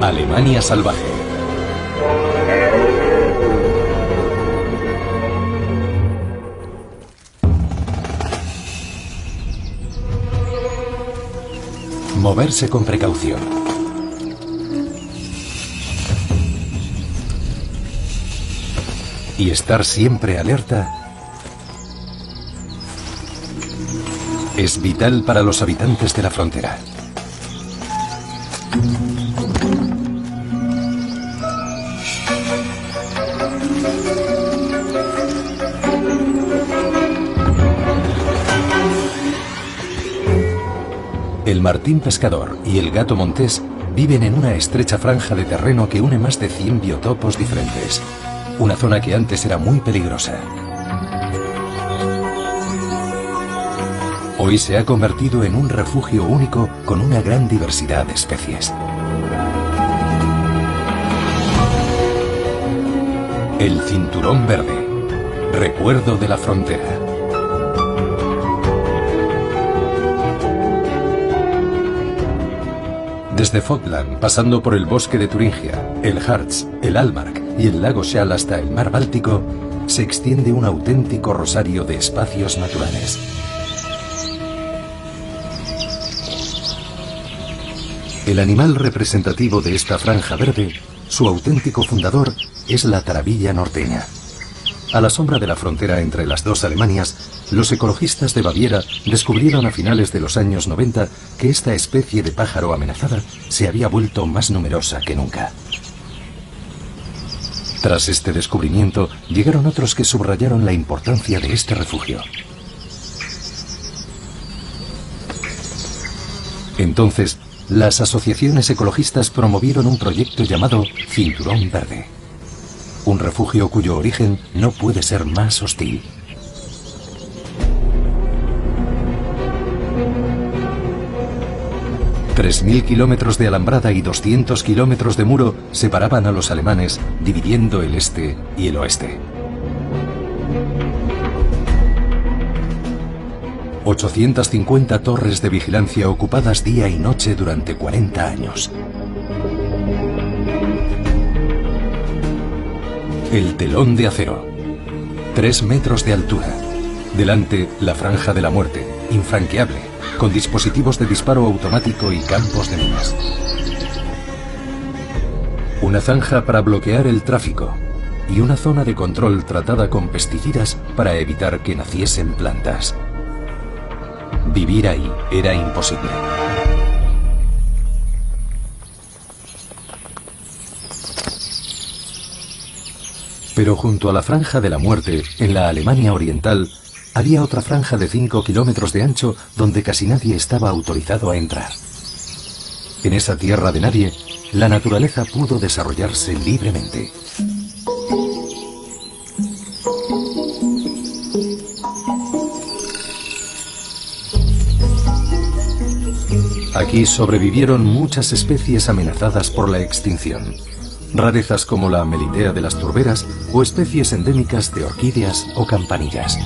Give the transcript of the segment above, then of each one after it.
Alemania salvaje. Moverse con precaución. Y estar siempre alerta es vital para los habitantes de la frontera. El martín pescador y el gato montés viven en una estrecha franja de terreno que une más de 100 biotopos diferentes. Una zona que antes era muy peligrosa. Hoy se ha convertido en un refugio único con una gran diversidad de especies. El cinturón verde, recuerdo de la frontera. Desde Falkland, pasando por el bosque de Turingia, el Harz, el Altmark y el lago Schal hasta el mar Báltico, se extiende un auténtico rosario de espacios naturales. El animal representativo de esta franja verde, su auténtico fundador, es la tarabilla norteña. A la sombra de la frontera entre las dos Alemanias, los ecologistas de Baviera descubrieron a finales de los años 90 que esta especie de pájaro amenazada se había vuelto más numerosa que nunca. Tras este descubrimiento, llegaron otros que subrayaron la importancia de este refugio. Entonces, las asociaciones ecologistas promovieron un proyecto llamado Cinturón Verde. Un refugio cuyo origen no puede ser más hostil. $3.000 kilómetros de alambrada y 200 kilómetros de muro separaban a los alemanes, dividiendo el este y el oeste. 850 torres de vigilancia ocupadas día y noche durante 40 años. El telón de acero. 3 metros de altura. Delante, la franja de la muerte, infranqueable, con dispositivos de disparo automático y campos de minas. Una zanja para bloquear el tráfico y una zona de control tratada con pesticidas para evitar que naciesen plantas. Vivir ahí era imposible. Pero junto a la franja de la muerte, en la Alemania oriental, había otra franja de 5 kilómetros de ancho donde casi nadie estaba autorizado a entrar. En esa tierra de nadie, la naturaleza pudo desarrollarse libremente. Aquí sobrevivieron muchas especies amenazadas por la extinción. Rarezas como la melidea de las turberas o especies endémicas de orquídeas o campanillas.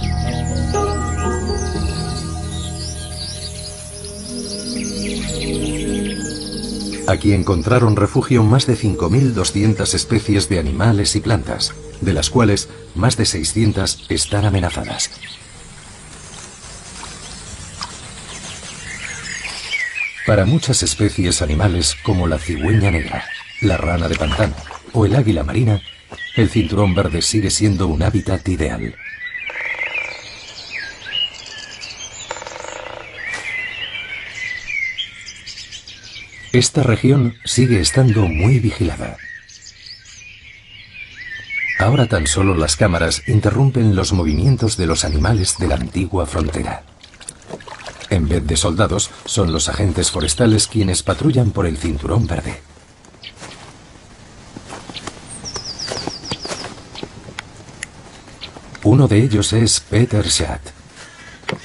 Aquí encontraron refugio más de 5.200 especies de animales y plantas, de las cuales más de 600 están amenazadas. Para muchas especies animales como la cigüeña negra, la rana de pantano o el águila marina, el cinturón verde sigue siendo un hábitat ideal. Esta región sigue estando muy vigilada. Ahora tan solo las cámaras interrumpen los movimientos de los animales de la antigua frontera. En vez de soldados, son los agentes forestales quienes patrullan por el cinturón verde. Uno de ellos es Peter Schadt.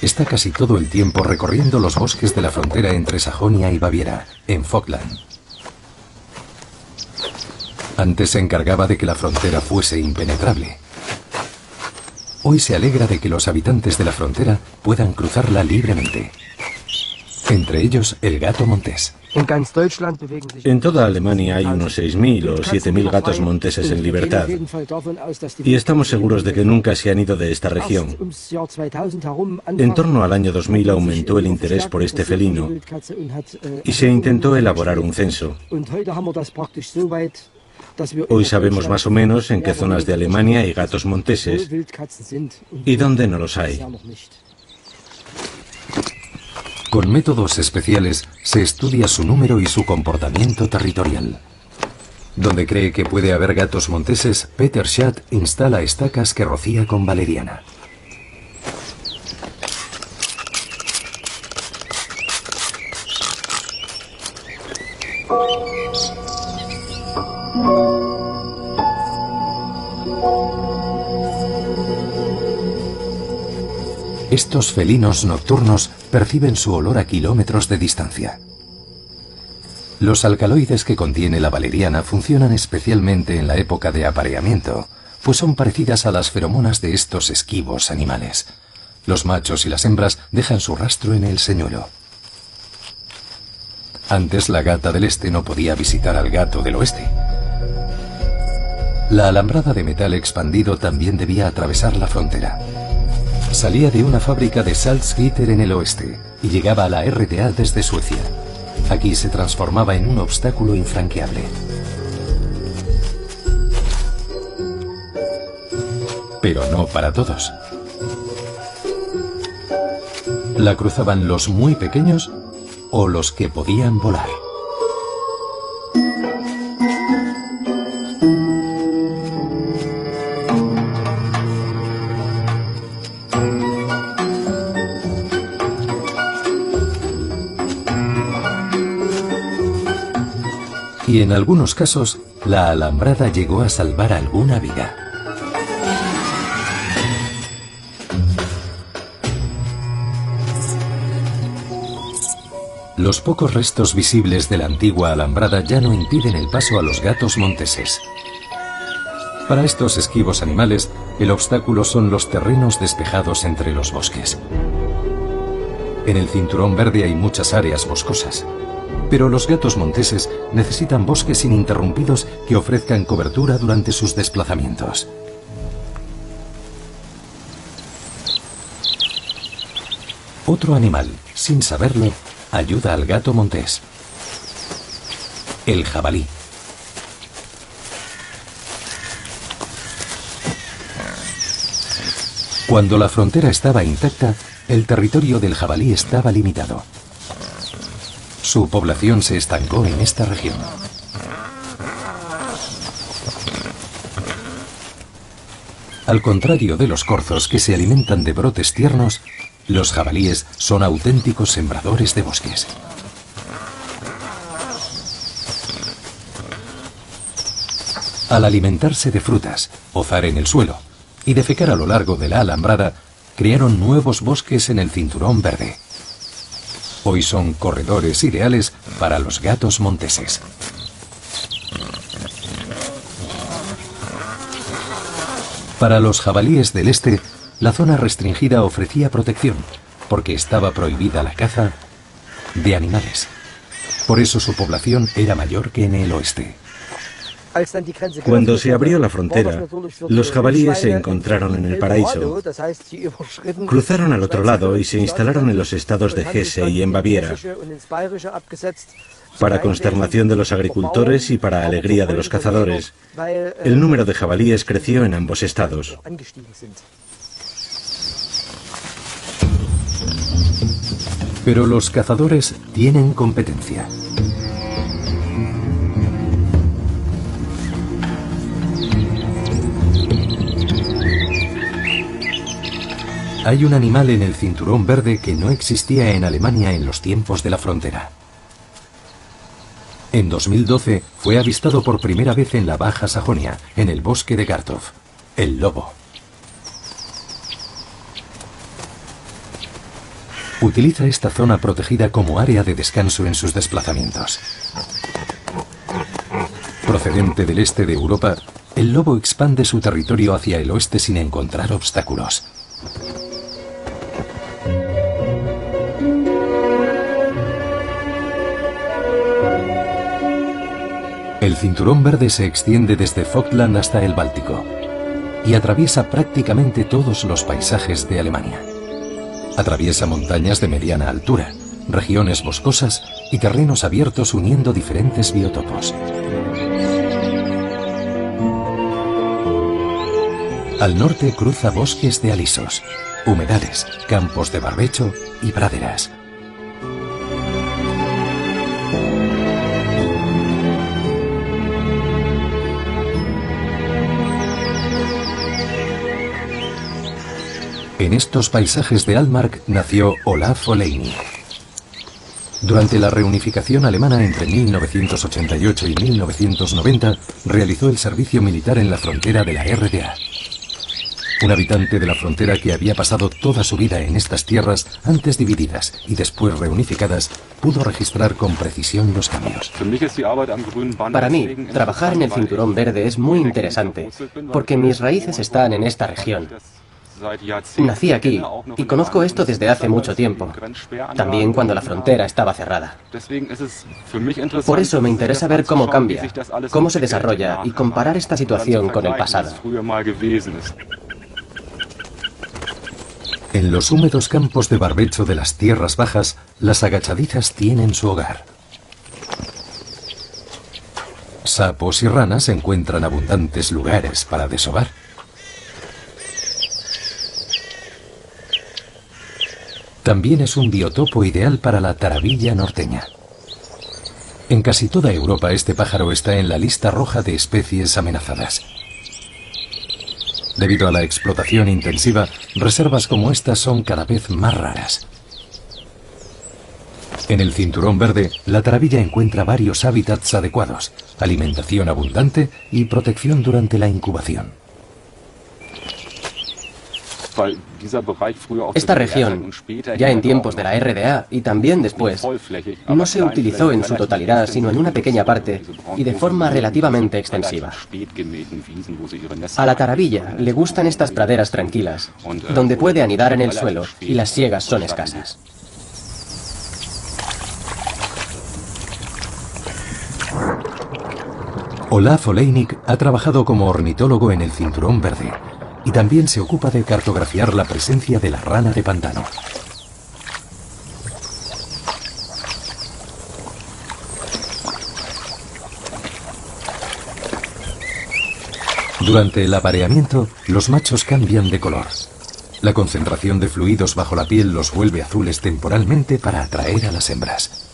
Está casi todo el tiempo recorriendo los bosques de la frontera entre Sajonia y Baviera, en Falkland. Antes se encargaba de que la frontera fuese impenetrable. Hoy se alegra de que los habitantes de la frontera puedan cruzarla libremente. entre ellos el gato montés. En toda Alemania hay unos 6.000 o 7.000 gatos monteses en libertad, y estamos seguros de que nunca se han ido de esta región. En torno al año 2000 aumentó el interés por este felino y se intentó elaborar un censo. Hoy sabemos más o menos en qué zonas de Alemania hay gatos monteses y dónde no los hay. Con métodos especiales se estudia su número y su comportamiento territorial. Donde cree que puede haber gatos monteses, Peter Schadt instala estacas que rocía con valeriana. Estos felinos nocturnos perciben su olor a kilómetros de distancia. Los alcaloides que contiene la valeriana funcionan especialmente en la época de apareamiento, pues son parecidas a las feromonas de estos esquivos animales. Los machos y las hembras dejan su rastro en el señuelo. Antes la gata del este no podía visitar al gato del oeste. La alambrada de metal expandido también debía atravesar la frontera. Salía de una fábrica de Salzgitter en el oeste y llegaba a la RDA desde Suecia. Aquí se transformaba en un obstáculo infranqueable. Pero no para todos. La cruzaban los muy pequeños o los que podían volar. Y en algunos casos, la alambrada llegó a salvar alguna vida. Los pocos restos visibles de la antigua alambrada ya no impiden el paso a los gatos monteses. Para estos esquivos animales, el obstáculo son los terrenos despejados entre los bosques. En el cinturón verde hay muchas áreas boscosas. Pero los gatos monteses necesitan bosques ininterrumpidos que ofrezcan cobertura durante sus desplazamientos. Otro animal, sin saberlo, ayuda al gato montés. El jabalí. Cuando la frontera estaba intacta, el territorio del jabalí estaba limitado. Su población se estancó en esta región. Al contrario de los corzos que se alimentan de brotes tiernos, los jabalíes son auténticos sembradores de bosques. Al alimentarse de frutas, pozar en el suelo y defecar a lo largo de la alambrada, crearon nuevos bosques en el cinturón verde. Hoy son corredores ideales para los gatos monteses. Para los jabalíes del este, la zona restringida ofrecía protección, porque estaba prohibida la caza de animales. Por eso su población era mayor que en el oeste. Cuando se abrió la frontera, los jabalíes se encontraron en el paraíso. Cruzaron al otro lado y se instalaron en los estados de Hesse y en Baviera, para consternación de los agricultores y para alegría de los cazadores. El número de jabalíes creció en ambos estados. Pero los cazadores tienen competencia. Hay un animal en el cinturón verde que no existía en Alemania en los tiempos de la frontera. En 2012 fue avistado por primera vez en la Baja Sajonia, en el bosque de Gartow, el lobo. Utiliza esta zona protegida como área de descanso en sus desplazamientos. Procedente del este de Europa, el lobo expande su territorio hacia el oeste sin encontrar obstáculos. El cinturón verde se extiende desde Falkland hasta el Báltico y atraviesa prácticamente todos los paisajes de Alemania. Atraviesa montañas de mediana altura, regiones boscosas y terrenos abiertos uniendo diferentes biotopos. Al norte cruza bosques de alisos, humedales, campos de barbecho y praderas. En estos paisajes de Altmark nació Olaf Oleinik. Durante la reunificación alemana entre 1988 y 1990, realizó el servicio militar en la frontera de la RDA. Un habitante de la frontera que había pasado toda su vida en estas tierras, antes divididas y después reunificadas, pudo registrar con precisión los cambios. Para mí, trabajar en el Cinturón Verde es muy interesante, porque mis raíces están en esta región. Nací aquí y conozco esto desde hace mucho tiempo, también cuando la frontera estaba cerrada. Por eso me interesa ver cómo cambia, cómo se desarrolla y comparar esta situación con el pasado. En los húmedos campos de barbecho de las tierras bajas, las agachadizas tienen su hogar. Sapos y ranas encuentran abundantes lugares para desovar. También es un biotopo ideal para la taravilla norteña. En casi toda Europa este pájaro está en la lista roja de especies amenazadas. Debido a la explotación intensiva, reservas como estas son cada vez más raras. En el Cinturón Verde, la taravilla encuentra varios hábitats adecuados, alimentación abundante y protección durante la incubación. Esta región, ya en tiempos de la RDA y también después, no se utilizó en su totalidad, sino en una pequeña parte y de forma relativamente extensiva. A la taravilla le gustan estas praderas tranquilas, donde puede anidar en el suelo y las siegas son escasas. Olaf Oleinik ha trabajado como ornitólogo en el Cinturón Verde y también se ocupa de cartografiar la presencia de la rana de pantano. Durante el apareamiento, los machos cambian de color. La concentración de fluidos bajo la piel los vuelve azules temporalmente para atraer a las hembras.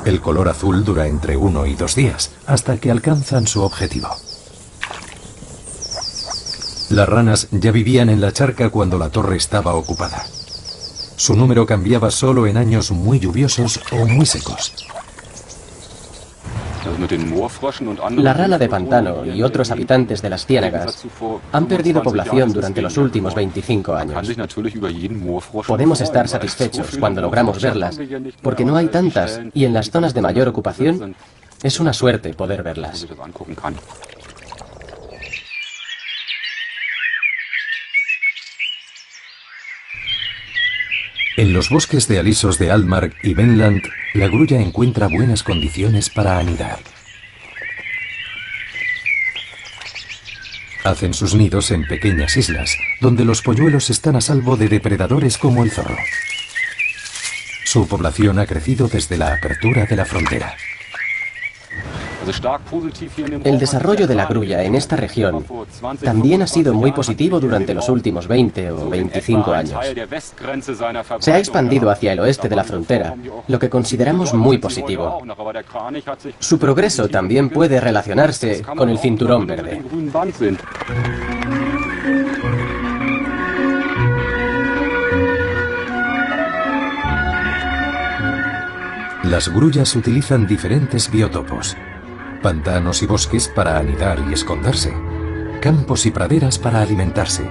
El color azul dura entre 1 y 2 días, hasta que alcanzan su objetivo. Las ranas ya vivían en la charca cuando la torre estaba ocupada. Su número cambiaba solo en años muy lluviosos o muy secos. La rana de pantano y otros habitantes de las ciénagas han perdido población durante los últimos 25 años. Podemos estar satisfechos cuando logramos verlas, porque no hay tantas y en las zonas de mayor ocupación es una suerte poder verlas. En los bosques de alisos de Altmark y Wendland, la grulla encuentra buenas condiciones para anidar. Hacen sus nidos en pequeñas islas, donde los polluelos están a salvo de depredadores como el zorro. Su población ha crecido desde la apertura de la frontera. El desarrollo de la grulla en esta región también ha sido muy positivo durante los últimos 20 o 25 años. Se ha expandido hacia el oeste de la frontera, lo que consideramos muy positivo. Su progreso también puede relacionarse con el Cinturón Verde. Las grullas utilizan diferentes biotopos. Pantanos y bosques para anidar y esconderse, campos y praderas para alimentarse,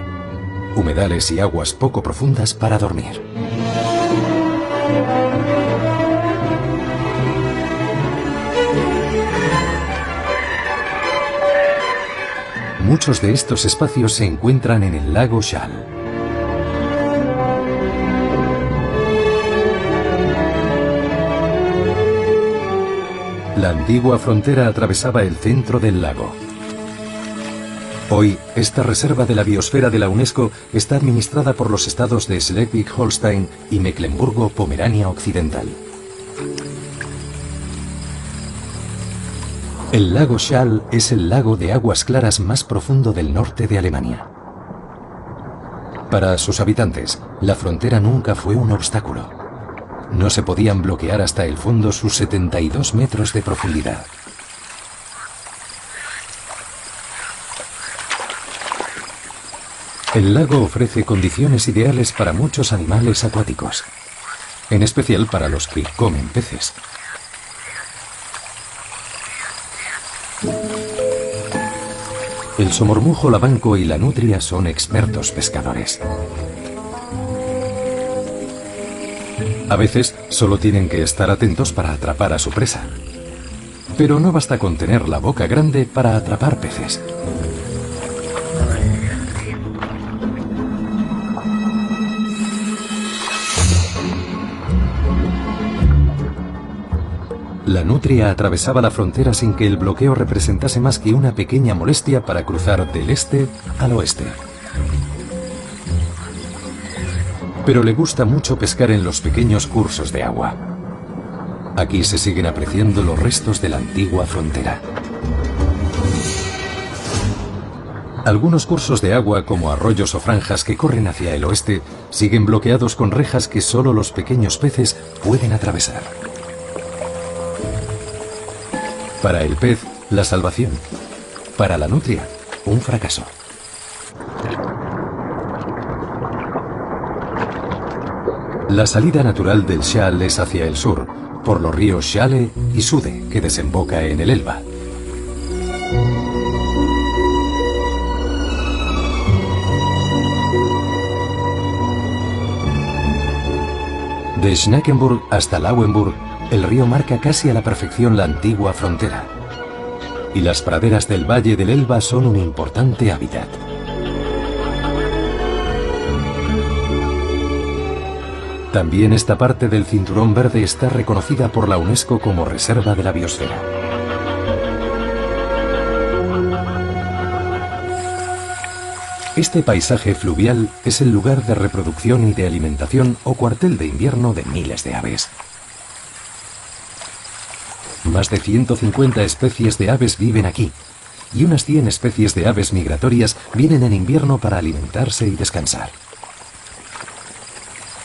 humedales y aguas poco profundas para dormir. Muchos de estos espacios se encuentran en el lago Schal. La antigua frontera atravesaba el centro del lago. Hoy, esta reserva de la biosfera de la UNESCO está administrada por los estados de Schleswig-Holstein y Mecklemburgo-Pomerania Occidental. El lago Schal es el lago de aguas claras más profundo del norte de Alemania. Para sus habitantes, la frontera nunca fue un obstáculo. No se podían bloquear hasta el fondo sus 72 metros de profundidad. El lago ofrece condiciones ideales para muchos animales acuáticos, en especial para los que comen peces. El somormujo labanco y la nutria son expertos pescadores. A veces solo tienen que estar atentos para atrapar a su presa. Pero no basta con tener la boca grande para atrapar peces. La nutria atravesaba la frontera sin que el bloqueo representase más que una pequeña molestia para cruzar del este al oeste. Pero le gusta mucho pescar en los pequeños cursos de agua. Aquí se siguen apreciando los restos de la antigua frontera. Algunos cursos de agua, como arroyos o franjas que corren hacia el oeste, siguen bloqueados con rejas que solo los pequeños peces pueden atravesar. Para el pez, la salvación. Para la nutria, un fracaso. La salida natural del Schal es hacia el sur, por los ríos Schale y Sude, que desemboca en el Elba. De Schnackenburg hasta Lauenburg, el río marca casi a la perfección la antigua frontera. Y las praderas del valle del Elba son un importante hábitat. También esta parte del Cinturón Verde está reconocida por la UNESCO como Reserva de la Biosfera. Este paisaje fluvial es el lugar de reproducción y de alimentación o cuartel de invierno de miles de aves. Más de 150 especies de aves viven aquí, y unas 100 especies de aves migratorias vienen en invierno para alimentarse y descansar.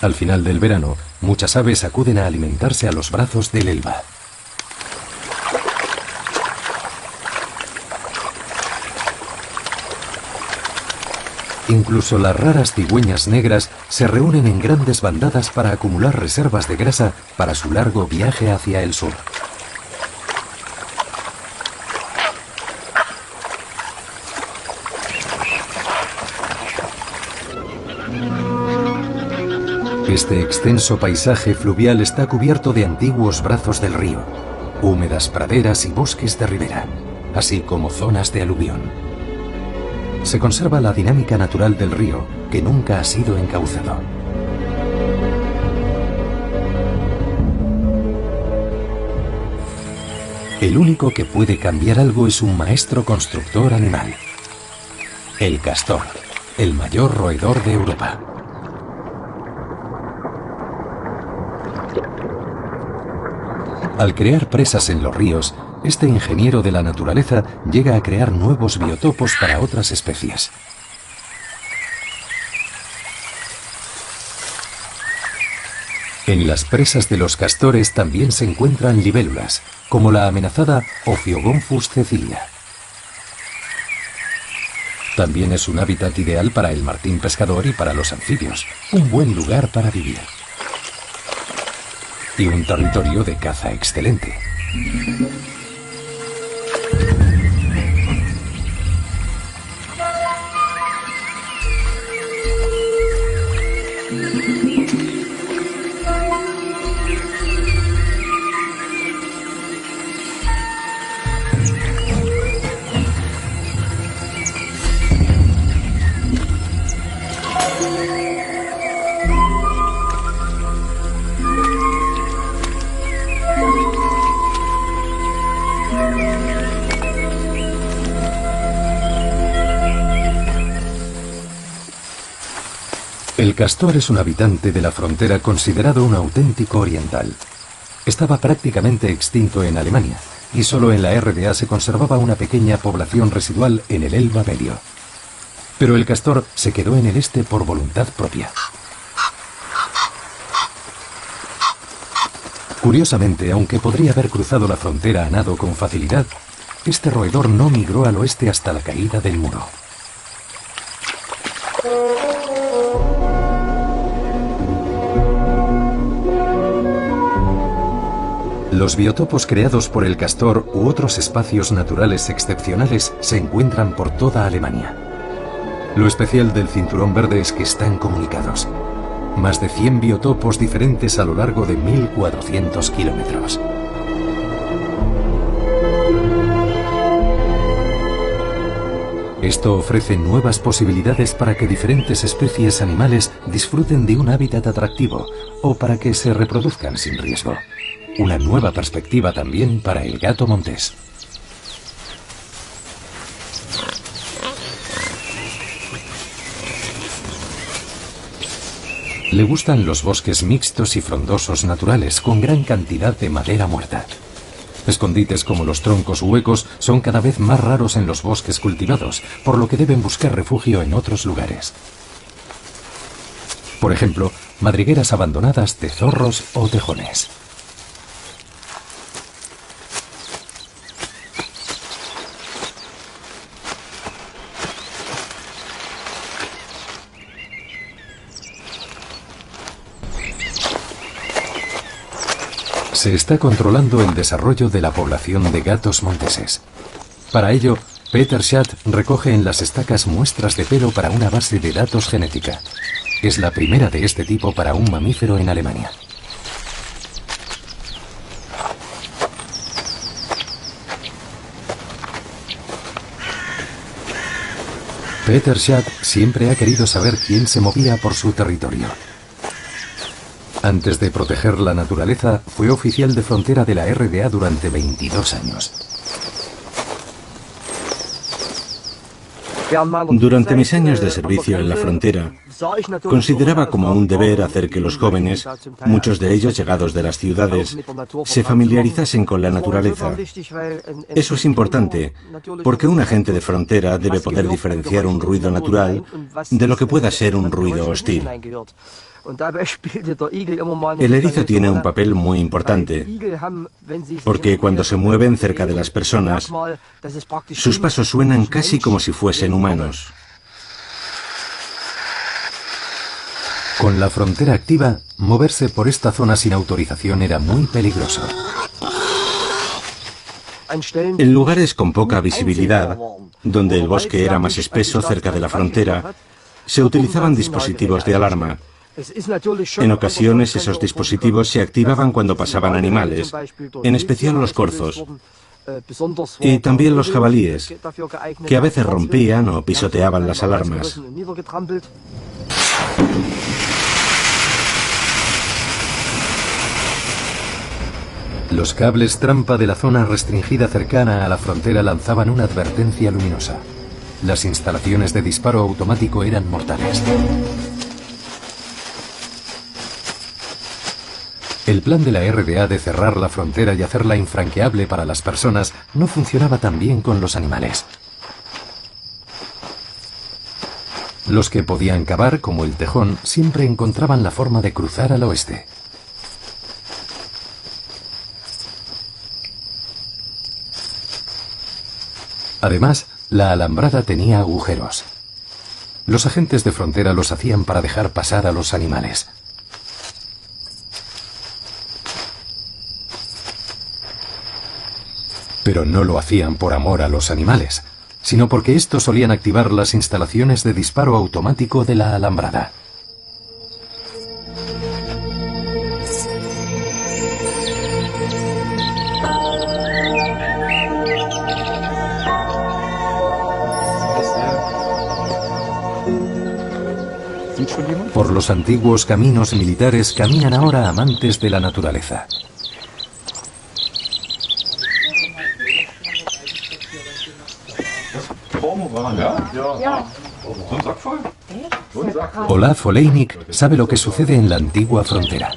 Al final del verano, muchas aves acuden a alimentarse a los brazos del Elba. Incluso las raras cigüeñas negras se reúnen en grandes bandadas para acumular reservas de grasa para su largo viaje hacia el sur. Este extenso paisaje fluvial está cubierto de antiguos brazos del río, húmedas praderas y bosques de ribera, así como zonas de aluvión. Se conserva la dinámica natural del río, que nunca ha sido encauzado. El único que puede cambiar algo es un maestro constructor animal. El castor, el mayor roedor de Europa. Al crear presas en los ríos, este ingeniero de la naturaleza llega a crear nuevos biotopos para otras especies. En las presas de los castores también se encuentran libélulas, como la amenazada Ophiogonphus cecilia. También es un hábitat ideal para el martín pescador y para los anfibios, un buen lugar para vivir. Y un territorio de caza excelente. castor es un habitante de la frontera considerado un auténtico oriental. Estaba prácticamente extinto en Alemania y solo en la RDA se conservaba una pequeña población residual en el Elba medio. Pero el castor se quedó en el este por voluntad propia. Curiosamente, aunque podría haber cruzado la frontera a nado con facilidad, este roedor no migró al oeste hasta la caída del muro. Los biotopos creados por el castor u otros espacios naturales excepcionales se encuentran por toda Alemania. Lo especial del Cinturón Verde es que están comunicados. Más de 100 biotopos diferentes a lo largo de 1.400 kilómetros. Esto ofrece nuevas posibilidades para que diferentes especies animales disfruten de un hábitat atractivo o para que se reproduzcan sin riesgo. Una nueva perspectiva también para el gato montés. Le gustan los bosques mixtos y frondosos naturales con gran cantidad de madera muerta. Escondites como los troncos huecos son cada vez más raros en los bosques cultivados, por lo que deben buscar refugio en otros lugares. Por ejemplo, madrigueras abandonadas de zorros o tejones. Se está controlando el desarrollo de la población de gatos monteses. Para ello, Peter Schadt recoge en las estacas muestras de pelo para una base de datos genética. Es la primera de este tipo para un mamífero en Alemania. Peter Schadt siempre ha querido saber quién se movía por su territorio. Antes de proteger la naturaleza, fue oficial de frontera de la RDA durante 22 años. Durante mis años de servicio en la frontera, consideraba como un deber hacer que los jóvenes, muchos de ellos llegados de las ciudades, se familiarizasen con la naturaleza. Eso es importante, porque un agente de frontera debe poder diferenciar un ruido natural de lo que pueda ser un ruido hostil. El erizo tiene un papel muy importante, porque cuando se mueven cerca de las personas, sus pasos suenan casi como si fuesen humanos. Con la frontera activa, moverse por esta zona sin autorización era muy peligroso. En lugares con poca visibilidad, donde el bosque era más espeso cerca de la frontera, se utilizaban dispositivos de alarma. En ocasiones esos dispositivos se activaban cuando pasaban animales, en especial los corzos, y también los jabalíes, que a veces rompían o pisoteaban las alarmas. Los cables trampa de la zona restringida cercana a la frontera lanzaban una advertencia luminosa. Las instalaciones de disparo automático eran mortales. El plan de la RDA de cerrar la frontera y hacerla infranqueable para las personas no funcionaba tan bien con los animales. Los que podían cavar, como el tejón, siempre encontraban la forma de cruzar al oeste. Además, la alambrada tenía agujeros. Los agentes de frontera los hacían para dejar pasar a los animales. Pero no lo hacían por amor a los animales, sino porque estos solían activar las instalaciones de disparo automático de la alambrada. Por los antiguos caminos militares caminan ahora amantes de la naturaleza. Olaf Oleinik sabe lo que sucede en la antigua frontera,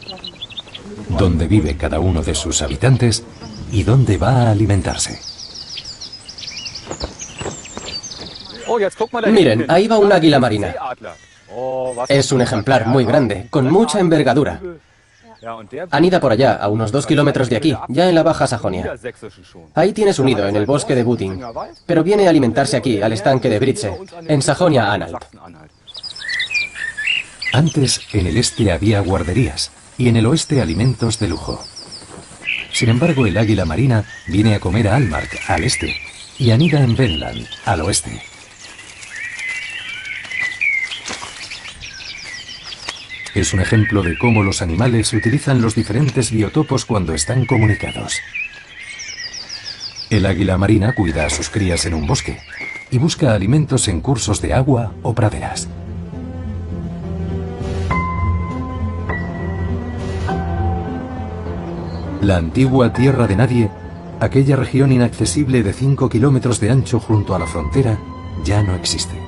dónde vive cada uno de sus habitantes y dónde va a alimentarse. Miren, ahí va un águila marina. Es un ejemplar muy grande, con mucha envergadura. Anida por allá, a unos 2 kilómetros de aquí, ya en la Baja Sajonia. Ahí tiene su nido, en el bosque de Buting. Pero viene a alimentarse aquí, al estanque de Britze, en Sajonia-Anhalt. Antes, en el este había guarderías y en el oeste alimentos de lujo. Sin embargo, el águila marina viene a comer a Almark, al este, y anida en Venland, al oeste. Es un ejemplo de cómo los animales utilizan los diferentes biotopos cuando están comunicados. El águila marina cuida a sus crías en un bosque y busca alimentos en cursos de agua o praderas. La antigua Tierra de Nadie, aquella región inaccesible de 5 kilómetros de ancho junto a la frontera, ya no existe.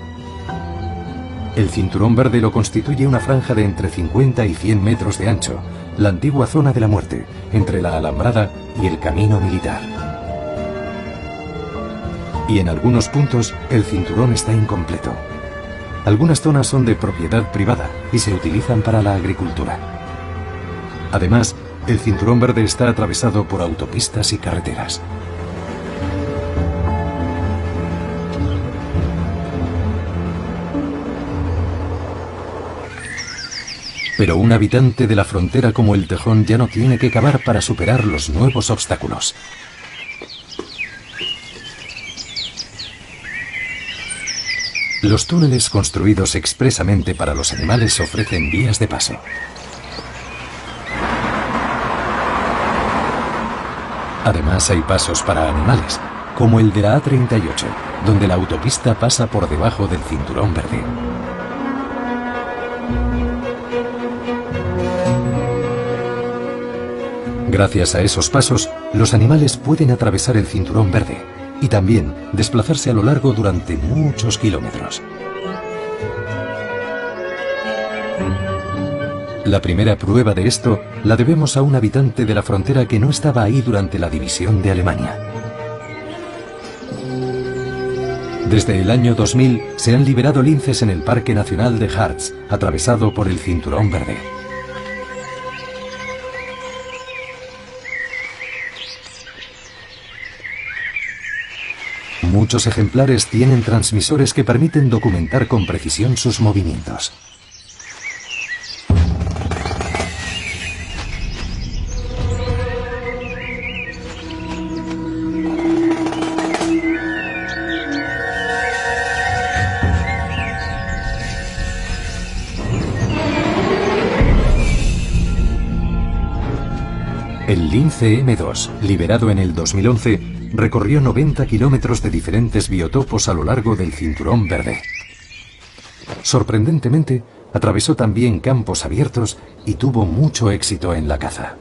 El cinturón verde lo constituye una franja de entre 50 y 100 metros de ancho, la antigua zona de la muerte, entre la alambrada y el camino militar. Y en algunos puntos, el cinturón está incompleto. Algunas zonas son de propiedad privada y se utilizan para la agricultura. Además, el cinturón verde está atravesado por autopistas y carreteras. Pero un habitante de la frontera como el Tejón ya no tiene que cavar para superar los nuevos obstáculos. Los túneles construidos expresamente para los animales ofrecen vías de paso. Además hay pasos para animales, como el de la A38, donde la autopista pasa por debajo del cinturón verde. Gracias a esos pasos, los animales pueden atravesar el cinturón verde y también desplazarse a lo largo durante muchos kilómetros. La primera prueba de esto la debemos a un habitante de la frontera que no estaba ahí durante la división de Alemania. Desde el año 2000 se han liberado linces en el Parque Nacional de Harz, atravesado por el cinturón verde. Muchos ejemplares tienen transmisores que permiten documentar con precisión sus movimientos. El lince M2, liberado en el 2011, recorrió 90 kilómetros de diferentes biotopos a lo largo del cinturón verde. Sorprendentemente, atravesó también campos abiertos y tuvo mucho éxito en la caza.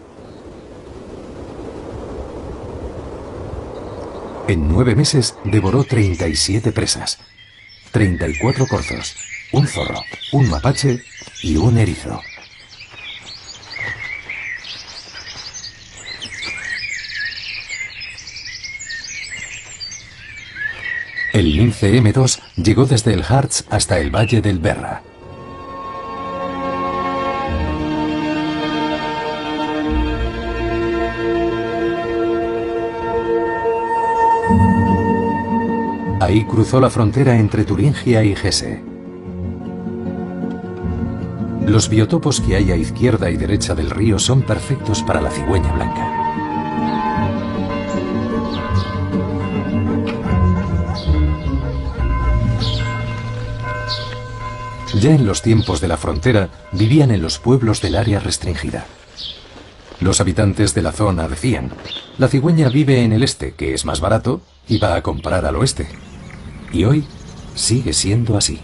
En 9 meses devoró 37 presas, 34 corzos, un zorro, un mapache y un erizo. El lince M2 llegó desde el Harz hasta el valle del Berra. Ahí cruzó la frontera entre Turingia y Hesse. Los biotopos que hay a izquierda y derecha del río son perfectos para la cigüeña blanca. Ya en los tiempos de la frontera, vivían en los pueblos del área restringida. Los habitantes de la zona decían, la cigüeña vive en el este, que es más barato, y va a comprar al oeste. Y hoy sigue siendo así.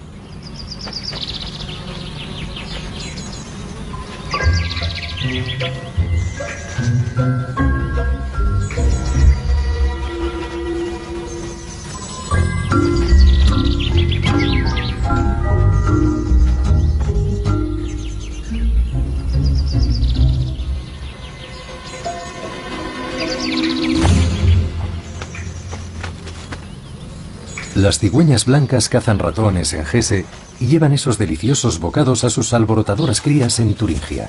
Las cigüeñas blancas cazan ratones en Hesse y llevan esos deliciosos bocados a sus alborotadoras crías en Turingia.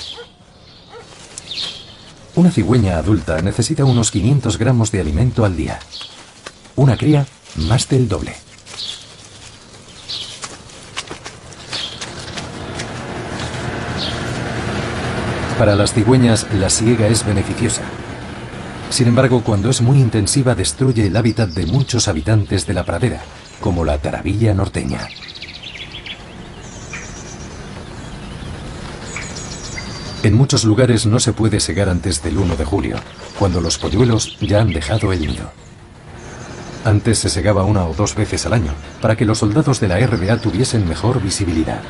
Una cigüeña adulta necesita unos 500 gramos de alimento al día. Una cría, más del doble. Para las cigüeñas, la siega es beneficiosa. Sin embargo, cuando es muy intensiva, destruye el hábitat de muchos habitantes de la pradera, como la tarabilla norteña. En muchos lugares no se puede segar antes del 1 de julio, cuando los polluelos ya han dejado el nido. Antes se segaba 1 o 2 veces al año, para que los soldados de la RDA tuviesen mejor visibilidad.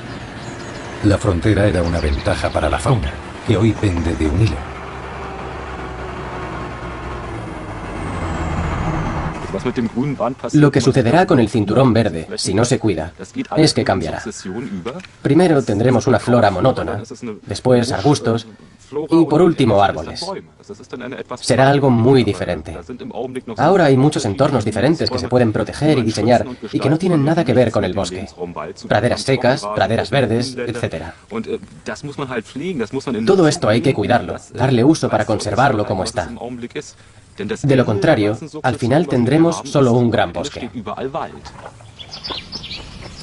La frontera era una ventaja para la fauna, que hoy pende de un hilo. Lo que sucederá con el cinturón verde, si no se cuida, es que cambiará. Primero tendremos una flora monótona, después arbustos y por último árboles. Será algo muy diferente. Ahora hay muchos entornos diferentes que se pueden proteger y diseñar y que no tienen nada que ver con el bosque. Praderas secas, praderas verdes, etc. Todo esto hay que cuidarlo, darle uso para conservarlo como está. De lo contrario, al final tendremos solo un gran bosque.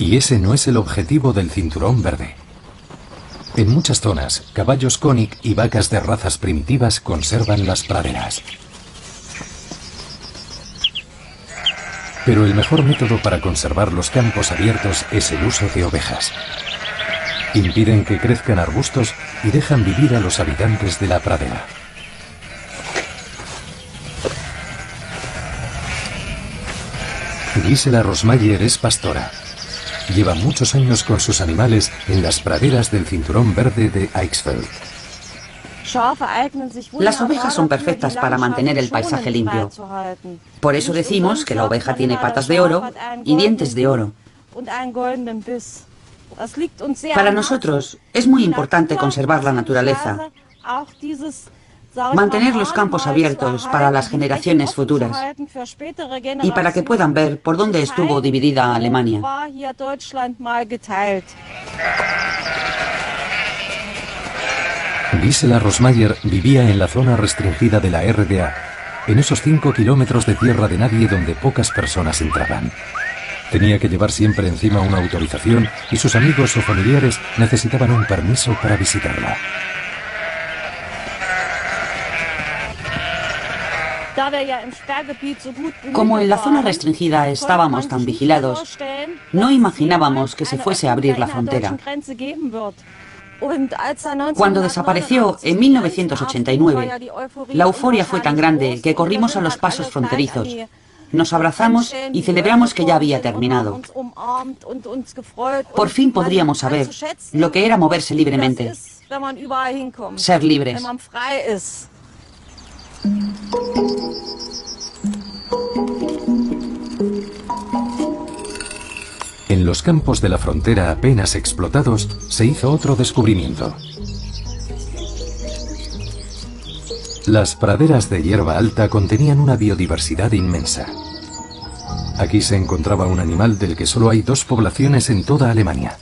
Y ese no es el objetivo del cinturón verde. En muchas zonas, caballos Konig y vacas de razas primitivas conservan las praderas. Pero el mejor método para conservar los campos abiertos es el uso de ovejas. Impiden que crezcan arbustos y dejan vivir a los habitantes de la pradera. Gisela Rosmayer es pastora. Lleva muchos años con sus animales en las praderas del cinturón verde de Eichsfeld. Las ovejas son perfectas para mantener el paisaje limpio. Por eso decimos que la oveja tiene patas de oro y dientes de oro. Para nosotros es muy importante conservar la naturaleza, mantener los campos abiertos para las generaciones futuras y para que puedan ver por dónde estuvo dividida Alemania. Gisela Rosmayer vivía en la zona restringida de la RDA, en esos 5 kilómetros de tierra de nadie donde pocas personas entraban. Tenía que llevar siempre encima una autorización y sus amigos o familiares necesitaban un permiso para visitarla. Como en la zona restringida estábamos tan vigilados, no imaginábamos que se fuese a abrir la frontera. Cuando desapareció en 1989, la euforia fue tan grande que corrimos a los pasos fronterizos. Nos abrazamos y celebramos que ya había terminado. Por fin podríamos saber lo que era moverse libremente, ser libres. En los campos de la frontera apenas explotados se hizo otro descubrimiento. Las praderas de hierba alta contenían una biodiversidad inmensa. Aquí se encontraba un animal del que solo hay 2 poblaciones en toda Alemania.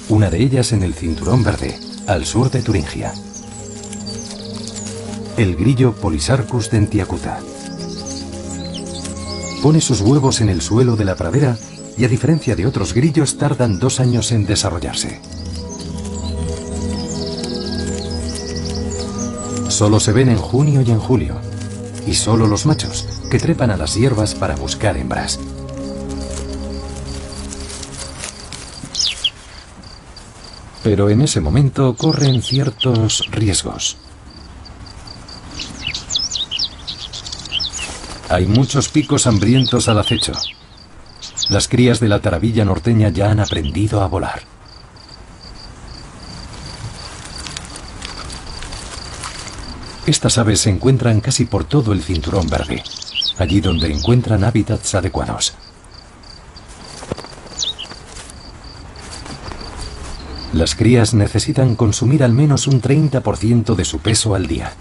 Una de ellas en el cinturón verde, al sur de Turingia. El grillo Polysarcus dentiacuta. Pone sus huevos en el suelo de la pradera y a diferencia de otros grillos tardan 2 años en desarrollarse. Solo se ven en junio y en julio, y solo los machos, que trepan a las hierbas para buscar hembras. Pero en ese momento corren ciertos riesgos. Hay muchos picos hambrientos al acecho. Las crías de la tarabilla norteña ya han aprendido a volar. Estas aves se encuentran casi por todo el cinturón verde, allí donde encuentran hábitats adecuados. Las crías necesitan consumir al menos un 30% de su peso al día.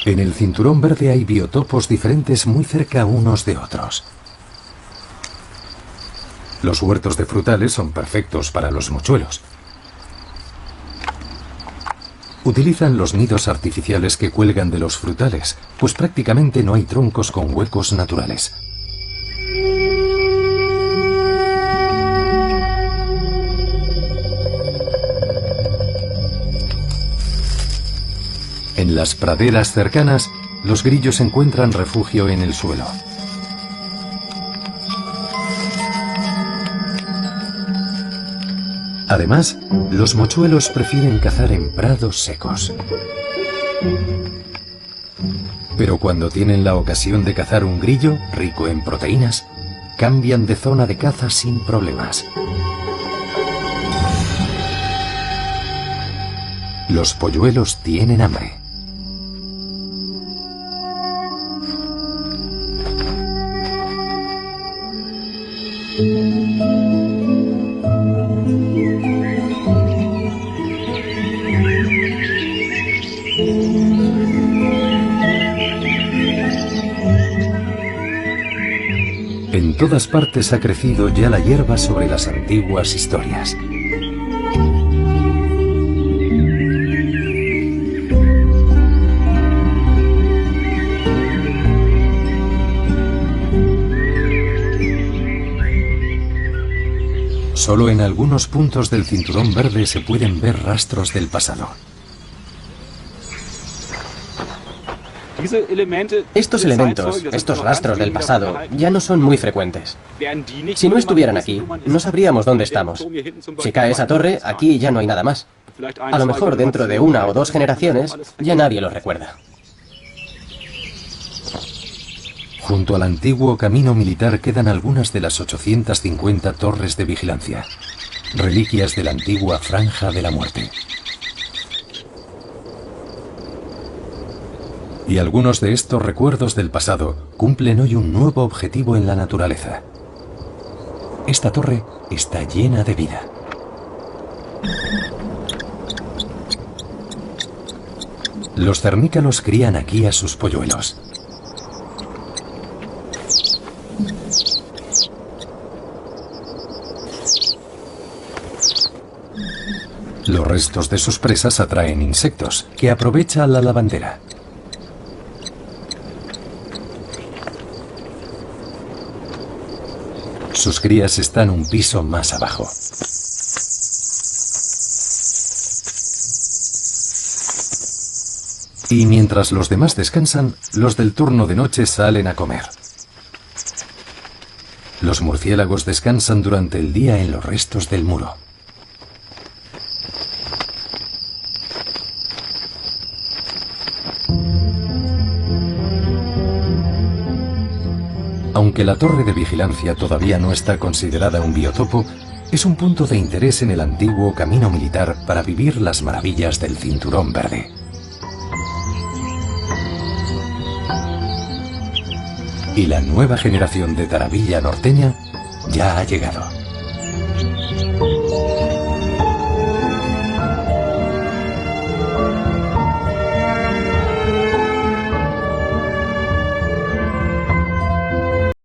En el Cinturón Verde hay biotopos diferentes muy cerca unos de otros. Los huertos de frutales son perfectos para los mochuelos. Utilizan los nidos artificiales que cuelgan de los frutales, pues prácticamente no hay troncos con huecos naturales. En las praderas cercanas, los grillos encuentran refugio en el suelo. Además, los mochuelos prefieren cazar en prados secos. Pero cuando tienen la ocasión de cazar un grillo, rico en proteínas, cambian de zona de caza sin problemas. Los polluelos tienen hambre. En todas partes ha crecido ya la hierba sobre las antiguas historias. Solo en algunos puntos del Cinturón Verde se pueden ver rastros del pasado. Estos elementos, estos rastros del pasado, ya no son muy frecuentes. Si no estuvieran aquí, no sabríamos dónde estamos. Si cae esa torre, aquí ya no hay nada más. A lo mejor dentro de 1 o 2 generaciones, ya nadie lo recuerda. Junto al antiguo camino militar quedan algunas de las 850 torres de vigilancia, reliquias de la antigua Franja de la Muerte. Y algunos de estos recuerdos del pasado cumplen hoy un nuevo objetivo en la naturaleza. Esta torre está llena de vida. Los cernícalos crían aquí a sus polluelos. Los restos de sus presas atraen insectos, que aprovecha la lavandera. Sus crías están un piso más abajo. Y mientras los demás descansan, los del turno de noche salen a comer. Los murciélagos descansan durante el día en los restos del muro. Aunque la torre de vigilancia todavía no está considerada un biotopo, es un punto de interés en el antiguo camino militar para vivir las maravillas del Cinturón Verde. Y la nueva generación de tarabilla norteña ya ha llegado.